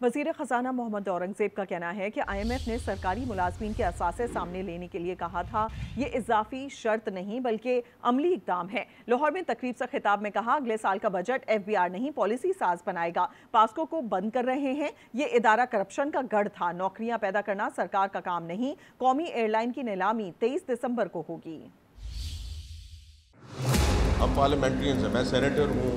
وزیر خزانہ محمد اورنگزیب کا کہنا ہے کہ IMF نے سرکاری ملازمین کے اثاثے سامنے لینے کے لیے کہا تھا۔ یہ اضافی شرط نہیں بلکہ عملی اقدام ہے۔ لاہور میں تقریب سے خطاب میں کہا اگلے سال کا بجٹ FBR نہیں پالیسی ساز بنائے گا۔ پاسکو کو بند کر رہے ہیں۔ یہ ادارہ کرپشن کا گڑھ تھا۔ نوکریاں پیدا کرنا سرکار کا کام نہیں۔ قومی ایئر لائن کی نیلامی 23 دسمبر کو ہوگی۔ ہم پارلیمنٹرینز ہیں، میں سینیٹر ہوں۔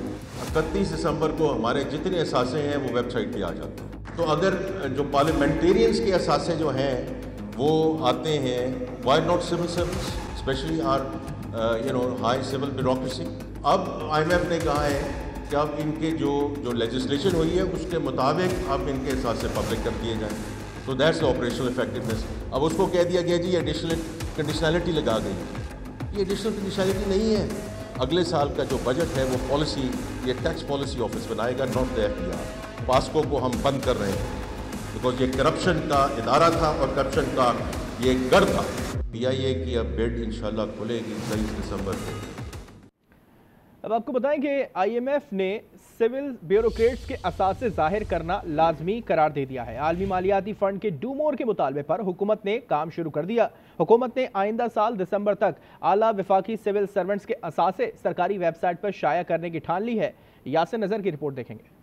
31 دسمبر کو ہمارے جتنے اثاثے ہیں وہ ویب سائٹ پہ آ جاتے ہیں۔ تو اگر جو پارلیمنٹرینز کے اثاثے جو ہیں وہ آتے ہیں، why not civil service especially are high civil bureaucracy. اب IMF نے کہا ہے کہ اب ان کے جو لیجسلیشن ہوئی ہے اس کے مطابق اب ان کے اثاثے پبلک کر دیے جائیں۔ تو دیٹس آپریشنل افیکٹونیس۔ اب اس کو کہہ دیا گیا جی ایڈیشنل کنڈیشنلٹی لگا گئی۔ یہ ایڈیشنل کنڈیشنلٹی نہیں ہے۔ اگلے سال کا جو بجٹ ہے وہ پالیسی، یہ ٹیکس پالیسی آفس بنائے گا، ناٹ دا FBR۔ پاسکو کو ہم بند کر رہے ہیں بیکاز یہ کرپشن کا ادارہ تھا اور کرپشن کا یہ گڑھ تھا۔ PIA کی اب بڈ انشاءاللہ کھلے گی 23 دسمبر کو۔ اب آپ کو بتائیں کہ IMF نے سول بیوروکریٹس کے اثاثے ظاہر کرنا لازمی قرار دے دیا ہے۔ عالمی مالیاتی فنڈ کے ڈو مور کے مطالبے پر حکومت نے کام شروع کر دیا۔ حکومت نے آئندہ سال دسمبر تک اعلیٰ وفاقی سول سرونٹس کے اثاثے سرکاری ویب سائٹ پر شائع کرنے کی ٹھان لی ہے۔ یاسر نظر کی رپورٹ دیکھیں گے۔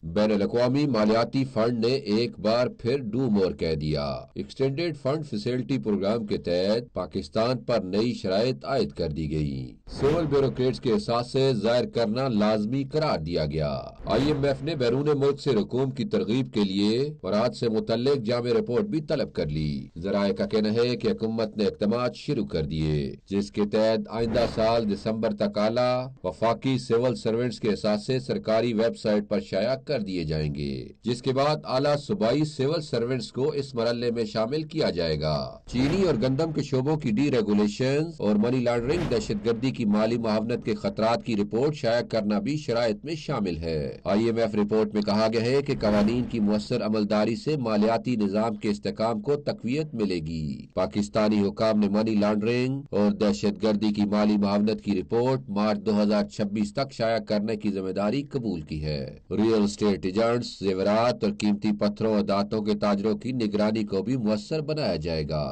بین الاقوامی مالیاتی فنڈ نے ایک بار پھر ڈو مور کہہ دیا۔ ایکسٹینڈیڈ فنڈ فیسلٹی پروگرام کے تحت پاکستان پر نئی شرائط عائد کر دی گئی۔ سول بیوروکریٹس کے اثاثے ظاہر کرنا لازمی قرار دیا گیا۔ IMF نے بیرون ملک سے رقوم کی ترغیب کے لیے فراد سے متعلق جامع رپورٹ بھی طلب کر لی۔ ذرائع کا کہنا ہے کہ حکومت نے اقدامات شروع کر دیے جس کے تحت آئندہ سال دسمبر تک اعلیٰ وفاقی سول سرونٹس کے اثاثے سرکاری ویب سائٹ پر شائع کر دیے جائیں گے، جس کے بعد اعلیٰ صوبائی سول سرونٹس کو اس مرحلے میں شامل کیا جائے گا۔ چینی اور گندم کے شعبوں کی ڈی ریگولیشن اور منی لانڈرنگ، دہشت گردی کی مالی معاونت کے خطرات کی رپورٹ شائع کرنا بھی شرائط میں شامل ہے۔ IMF رپورٹ میں کہا گیا ہے کہ قوانین کی مؤثر عملداری سے مالیاتی نظام کے استحکام کو تقویت ملے گی۔ پاکستانی حکام نے منی لانڈرنگ اور دہشت گردی کی مالی معاونت کی رپورٹ مارچ 2026 تک شائع کرنے کی ذمہ داری قبول کی ہے۔ ریئل اسٹیٹ ایجنٹس، زیورات اور قیمتی پتھروں اور دھاتوں کے تاجروں کی نگرانی کو بھی مؤثر بنایا جائے گا۔